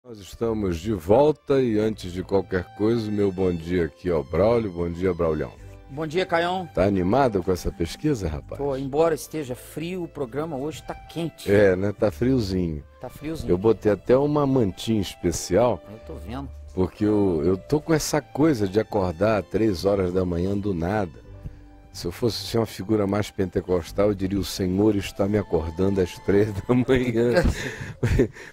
Nós estamos de volta e antes de qualquer coisa, meu bom dia aqui ao Braulio. Bom dia, Braulião. Bom dia, Caião. Tá animado com essa pesquisa, rapaz? Pô, embora esteja frio, o programa hoje tá quente. É, né? Tá friozinho. Tá friozinho. Eu botei até uma mantinha especial. Eu tô vendo. Porque eu tô com essa coisa de acordar às 3 horas da manhã do nada. Se eu fosse ser uma figura mais pentecostal, eu diria: o Senhor está me acordando às 3 da manhã.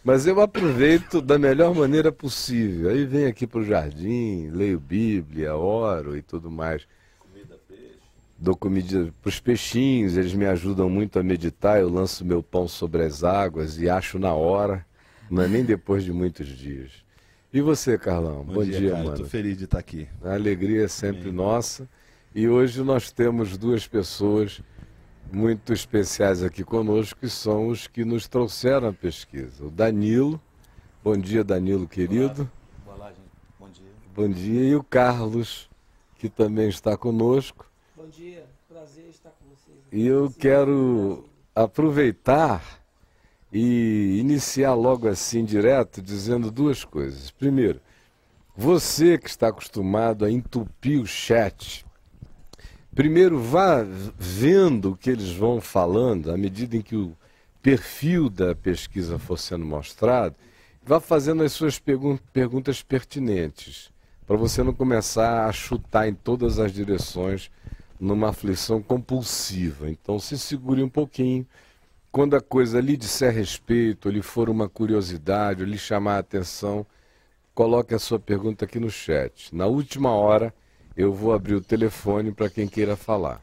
Mas eu aproveito da melhor maneira possível. Aí venho aqui pro jardim, leio Bíblia, oro e tudo mais. Comida, peixe. Dou comida pros peixinhos, eles me ajudam muito a meditar. Eu lanço meu pão sobre as águas e acho na hora, não é nem depois de muitos dias. E você, Carlão? Bom dia, cara. mano. Estou feliz de estar aqui. A alegria é sempre nossa. E hoje nós temos duas pessoas muito especiais aqui conosco, que são os que nos trouxeram a pesquisa. O Danilo. Bom dia, Danilo, querido. Olá, gente. Bom dia. Bom dia. E o Carlos, que também está conosco. Bom dia, prazer estar com vocês. E eu quero aproveitar e iniciar logo assim, direto, dizendo duas coisas. Primeiro, você que está acostumado a entupir o chat, primeiro vá vendo o que eles vão falando, à medida em que o perfil da pesquisa for sendo mostrado, vá fazendo as suas perguntas pertinentes, para você não começar a chutar em todas as direções numa aflição compulsiva. Então se segure um pouquinho. Quando a coisa lhe disser respeito, ou lhe for uma curiosidade, ou lhe chamar a atenção, coloque a sua pergunta aqui no chat. Na última hora, eu vou abrir o telefone para quem queira falar.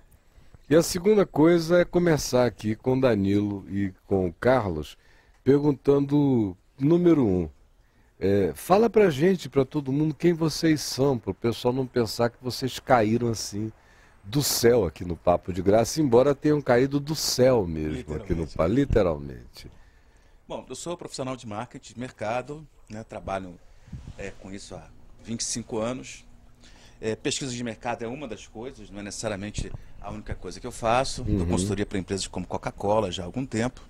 E a segunda coisa é começar aqui com o Danilo e com o Carlos, perguntando, número 1, fala para a gente, para todo mundo, quem vocês são, para o pessoal não pensar que vocês caíram assim do céu aqui no Papo de Graça, embora tenham caído do céu mesmo aqui no Papo, literalmente. Bom, eu sou profissional de marketing, de mercado, né, trabalho com isso há 25 anos. Pesquisa de mercado é uma das coisas, não é necessariamente a única coisa que eu faço. Eu consultoria para empresas como Coca-Cola já há algum tempo.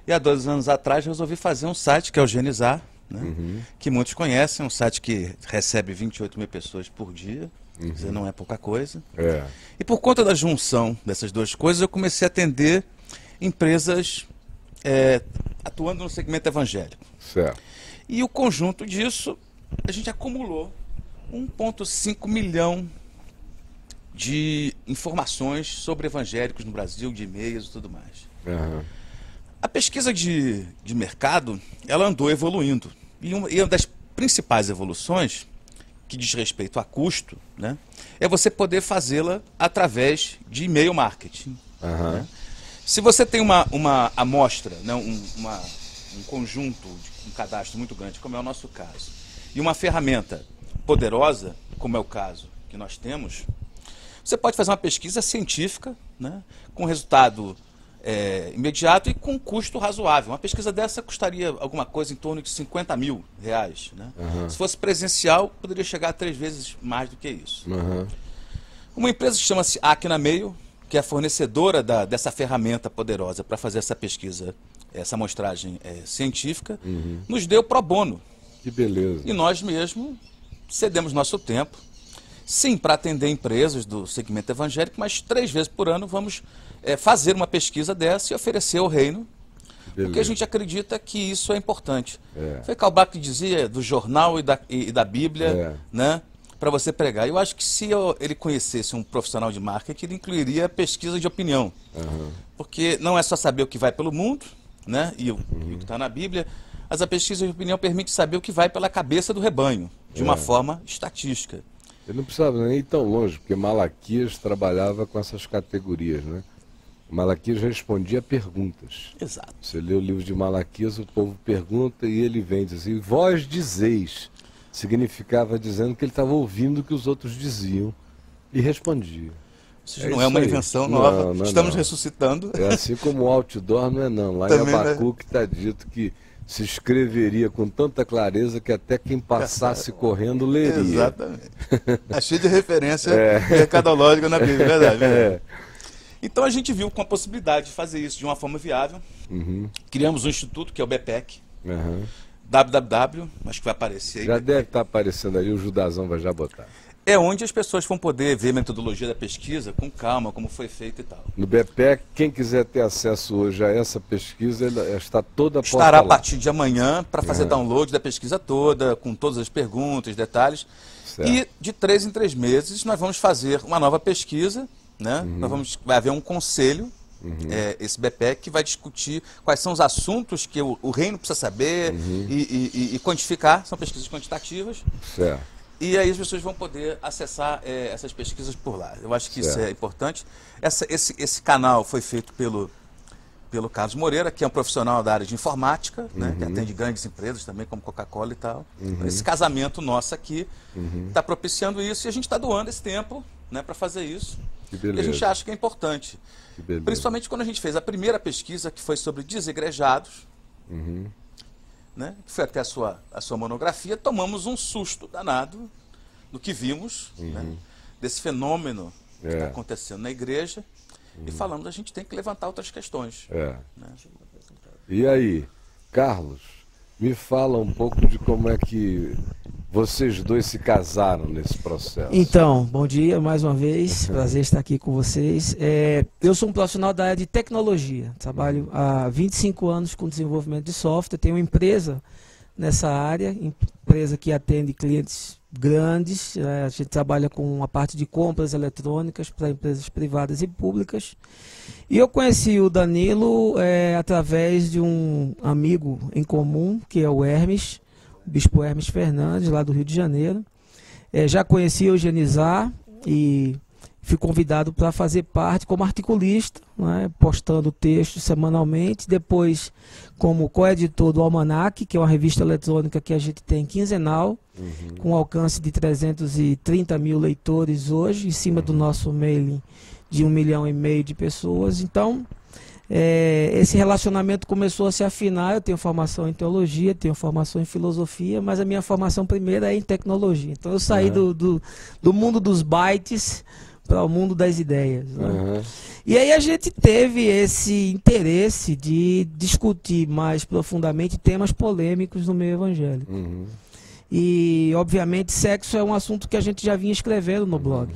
E há 2 anos atrás resolvi fazer um site que é o Genizar, né, que muitos conhecem, um site que recebe 28 mil pessoas por dia. Quer dizer, não é pouca coisa. E por conta da junção dessas duas coisas, eu comecei a atender empresas atuando no segmento evangélico. Certo. E o conjunto disso, a gente acumulou 1,5 milhão de informações sobre evangélicos no Brasil, de e-mails e tudo mais. A pesquisa de mercado, ela andou evoluindo. E uma das principais evoluções, que diz respeito a custo, né, é você poder fazê-la através de e-mail marketing. Né? Se você tem uma amostra, né, um conjunto, um cadastro muito grande, como é o nosso caso, e uma ferramenta poderosa, como é o caso que nós temos, você pode fazer uma pesquisa científica, né, com resultado imediato e com custo razoável. Uma pesquisa dessa custaria alguma coisa em torno de R$50 mil. Né? Se fosse presencial, poderia chegar a 3 vezes mais do que isso. Uma empresa que chama-se Acnamail, que é a fornecedora dessa ferramenta poderosa para fazer essa pesquisa, essa amostragem científica, nos deu pro bono. Que beleza. E nós mesmos cedemos nosso tempo, sim, para atender empresas do segmento evangélico, mas 3 vezes por ano vamos fazer uma pesquisa dessa e oferecer ao reino, porque a gente acredita que isso é importante. Foi Kalbach que dizia do jornal e da Bíblia, né, para você pregar. Eu acho que se ele conhecesse um profissional de marketing, ele incluiria pesquisa de opinião, porque não é só saber o que vai pelo mundo, né, e o que está na Bíblia, mas a pesquisa de opinião permite saber o que vai pela cabeça do rebanho, de uma forma estatística. Eu não precisava nem ir tão longe, porque Malaquias trabalhava com essas categorias, né? Malaquias respondia perguntas. Exato. Você lê o livro de Malaquias, o povo pergunta e ele vem diz assim, vós dizeis. Significava dizendo que ele estava ouvindo o que os outros diziam e respondia. Isso não é uma invenção nova, estamos ressuscitando. É assim como o outdoor não é não. Lá Também, em Abacuque está dito que se escreveria com tanta clareza que até quem passasse correndo leria. Exatamente. É cheio de referência mercadológica na Bíblia, verdade. Então a gente viu com a possibilidade de fazer isso de uma forma viável. Criamos um instituto, que é o BPEC, www, acho que vai aparecer aí. Já deve estar aparecendo aí, o Judazão vai já botar. É onde as pessoas vão poder ver a metodologia da pesquisa com calma, como foi feito e tal. No BPEC, quem quiser ter acesso hoje a essa pesquisa, ela está toda posta Estará a lá. partir de amanhã para fazer download da pesquisa toda, com todas as perguntas, detalhes. Certo. E de 3 em 3 meses nós vamos fazer uma nova pesquisa, né? Vai haver um conselho, esse BPEC, que vai discutir quais são os assuntos que o reino precisa saber e quantificar, são pesquisas quantitativas. Certo. E aí as pessoas vão poder acessar essas pesquisas por lá. Eu acho que isso é importante. Esse canal foi feito pelo Carlos Moreira, que é um profissional da área de informática, né, que atende grandes empresas também, como Coca-Cola e tal. Então, esse casamento nosso aqui está propiciando isso e a gente está doando esse tempo, né, para fazer isso. Que E beleza. a gente acha que é importante. Que beleza. Principalmente quando a gente fez a primeira pesquisa, que foi sobre desigrejados, né, que foi até a sua monografia, tomamos um susto danado do que vimos, né, desse fenômeno que está acontecendo na igreja, e falamos, a gente tem que levantar outras questões. É. Né? E aí, Carlos, me fala um pouco de como é que vocês dois se casaram nesse processo. Então, bom dia mais uma vez, prazer estar aqui com vocês. Eu sou um profissional da área de tecnologia, trabalho há 25 anos com desenvolvimento de software, tenho uma empresa nessa área, empresa que atende clientes grandes, a gente trabalha com a parte de compras eletrônicas para empresas privadas e públicas. E eu conheci o Danilo através de um amigo em comum, que é o Hermes, o Bispo Hermes Fernandes, lá do Rio de Janeiro. Já conheci o Eugenizar e fui convidado para fazer parte como articulista, né, postando textos semanalmente, depois como coeditor do Almanac, que é uma revista eletrônica que a gente tem quinzenal, com alcance de 330 mil leitores hoje, em cima do nosso mailing de 1,5 milhão de pessoas. Então, esse relacionamento começou a se afinar. Eu tenho formação em teologia, tenho formação em filosofia, mas a minha formação primeira é em tecnologia. Então eu saí do mundo dos bytes para o mundo das ideias. Né? E aí a gente teve esse interesse de discutir mais profundamente temas polêmicos no meio evangélico. E, obviamente, sexo é um assunto que a gente já vinha escrevendo no blog.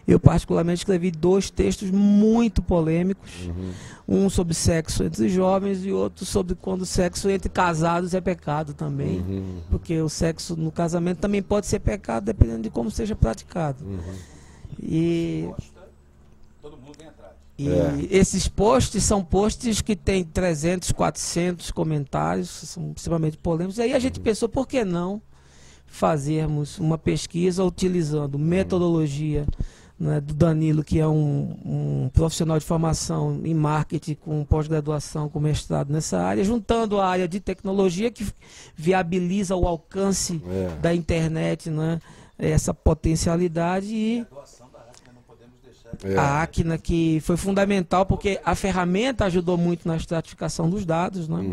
Eu, particularmente, escrevi 2 textos muito polêmicos. Um sobre sexo entre jovens e outro sobre quando o sexo entre casados é pecado também. Porque o sexo no casamento também pode ser pecado, dependendo de como seja praticado. E Todo mundo vem atrás. esses posts são posts que têm 300, 400 comentários, são extremamente polêmicos. E aí a gente pensou, por que não fazermos uma pesquisa utilizando metodologia, né, do Danilo, que é um profissional de formação em marketing com pós-graduação, com mestrado nessa área, juntando a área de tecnologia que viabiliza o alcance da internet, né, essa potencialidade, e a Acna, que foi fundamental porque a ferramenta ajudou muito na estratificação dos dados, né?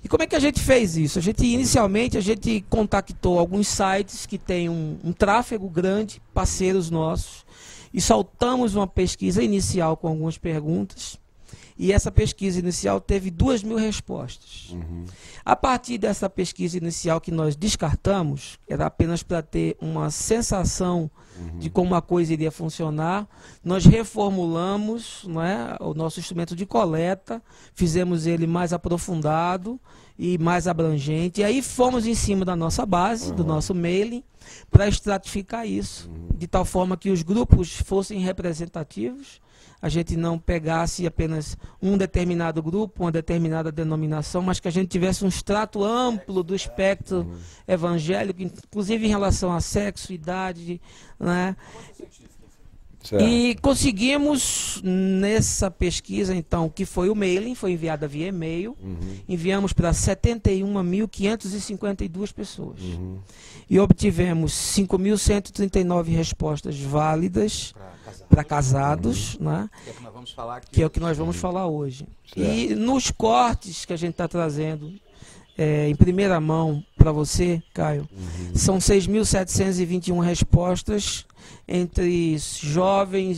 E como é que a gente fez isso? Inicialmente a gente contactou alguns sites que têm um tráfego grande, parceiros nossos, e soltamos uma pesquisa inicial com algumas perguntas. E essa pesquisa inicial teve 2.000 respostas. A partir dessa pesquisa inicial que nós descartamos, era apenas para ter uma sensação de como a coisa iria funcionar, nós reformulamos, né, o nosso instrumento de coleta, fizemos ele mais aprofundado e mais abrangente, e aí fomos em cima da nossa base, do nosso mailing, para estratificar isso, de tal forma que os grupos fossem representativos, a gente não pegasse apenas um determinado grupo, uma determinada denominação, mas que a gente tivesse um extrato amplo do espectro evangélico, inclusive em relação a sexo, idade, né? E conseguimos, nessa pesquisa, então, que foi o mailing, foi enviada via e-mail, enviamos para 71.552 pessoas. E obtivemos 5.139 respostas válidas para casados, né? Que é o que nós vamos falar aqui. Que é o que nós vamos falar hoje. E nos cortes que a gente está trazendo, em primeira mão para você, Caio, são 6.721 respostas entre jovens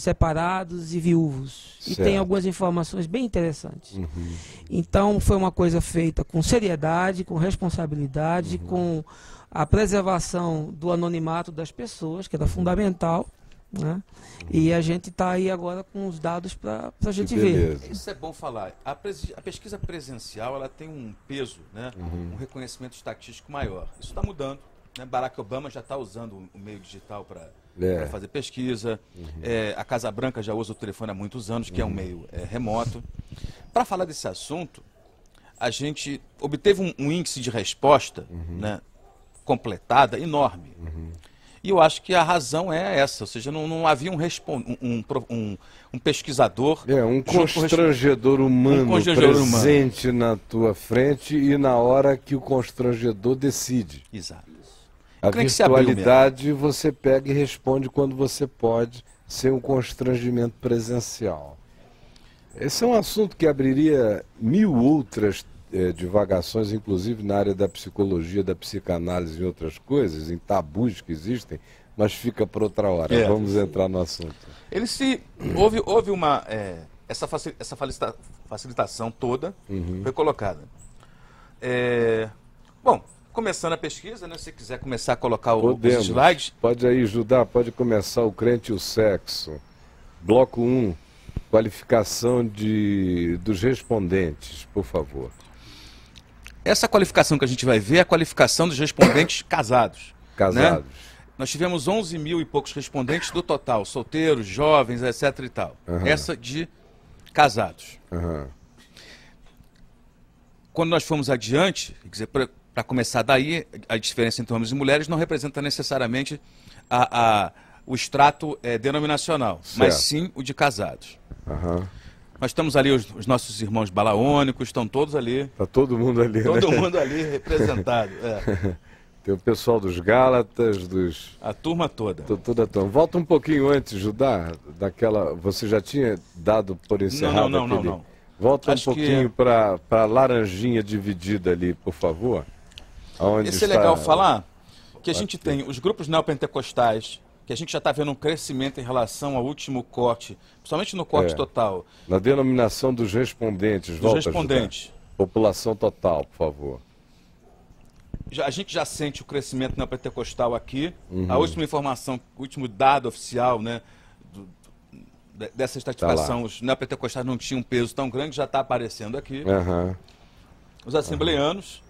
separados e viúvos. E Certo. tem algumas informações bem interessantes. Uhum. Então foi uma coisa feita com seriedade, com responsabilidade, com a preservação do anonimato das pessoas, que era fundamental, né? E a gente está aí agora com os dados para a gente ver. Beleza. Isso é bom falar. A pesquisa presencial ela tem um peso, né? Um reconhecimento estatístico maior. Isso está mudando. Né? Barack Obama já está usando o meio digital para fazer pesquisa. A Casa Branca já usa o telefone há muitos anos, que é um meio remoto. Para falar desse assunto, a gente obteve um índice de resposta, né, completada enorme. E eu acho que a razão é essa, ou seja, não havia um pesquisador... Um constrangedor humano presente na tua frente e na hora que o constrangedor decide. Exato. A virtualidade você pega e responde quando você pode, sem um constrangimento presencial. Esse é um assunto que abriria 1000 outras divagações, inclusive na área da psicologia, da psicanálise e outras coisas, em tabus que existem, mas fica para outra hora. Vamos entrar no assunto. Houve uma... essa facilitação toda foi colocada. Bom, começando a pesquisa, né? Se você quiser começar a colocar os slides... Pode aí, Judá, pode começar o crente e o sexo. Bloco 1, qualificação dos respondentes, por favor. Essa qualificação que a gente vai ver é a qualificação dos respondentes casados. Casados. Né? Nós tivemos 11 mil e poucos respondentes do total, solteiros, jovens, etc. e tal. Essa de casados. Quando nós fomos adiante, quer dizer, para começar daí, a diferença entre homens e mulheres não representa necessariamente o extrato denominacional, mas sim o de casados. Nós estamos ali, os nossos irmãos balaônicos, estão todos ali. Está todo mundo ali, todo né? mundo ali representado. Tem o pessoal dos Gálatas, a turma toda. Toda a turma. Volta um pouquinho antes, Judá, daquela... Você já tinha dado por encerrado não. Volta um pouquinho para a laranjinha dividida ali, por favor. Esse é legal falar que a gente tem os grupos neopentecostais, que a gente já está vendo um crescimento em relação ao último corte, principalmente no corte total. Na denominação dos respondentes, população total, por favor. A gente já sente o crescimento neopentecostal aqui. A última informação, o último dado oficial, né, dessa estratificação, os neopentecostais não tinham um peso tão grande, já está aparecendo aqui. Os assembleanos,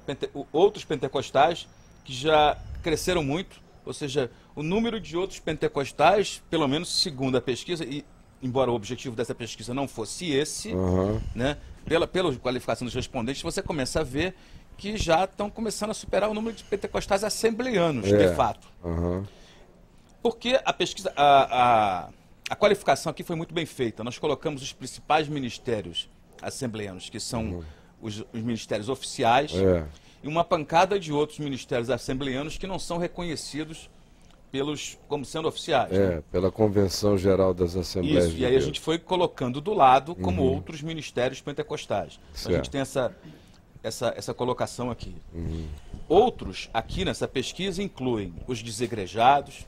outros pentecostais, que já cresceram muito, ou seja, o número de outros pentecostais, pelo menos segundo a pesquisa, e embora o objetivo dessa pesquisa não fosse esse, né, pela qualificação dos respondentes, você começa a ver que já estão começando a superar o número de pentecostais assembleanos, de fato. Porque a pesquisa, a qualificação aqui foi muito bem feita. Nós colocamos os principais ministérios assembleanos, que são os ministérios oficiais, e uma pancada de outros ministérios assembleanos que não são reconhecidos como sendo oficiais. Né? Pela Convenção Geral das Assembleias. Isso, e aí a gente foi colocando do lado como outros ministérios pentecostais. Então a gente tem essa colocação aqui. Outros, aqui nessa pesquisa, incluem os desigrejados,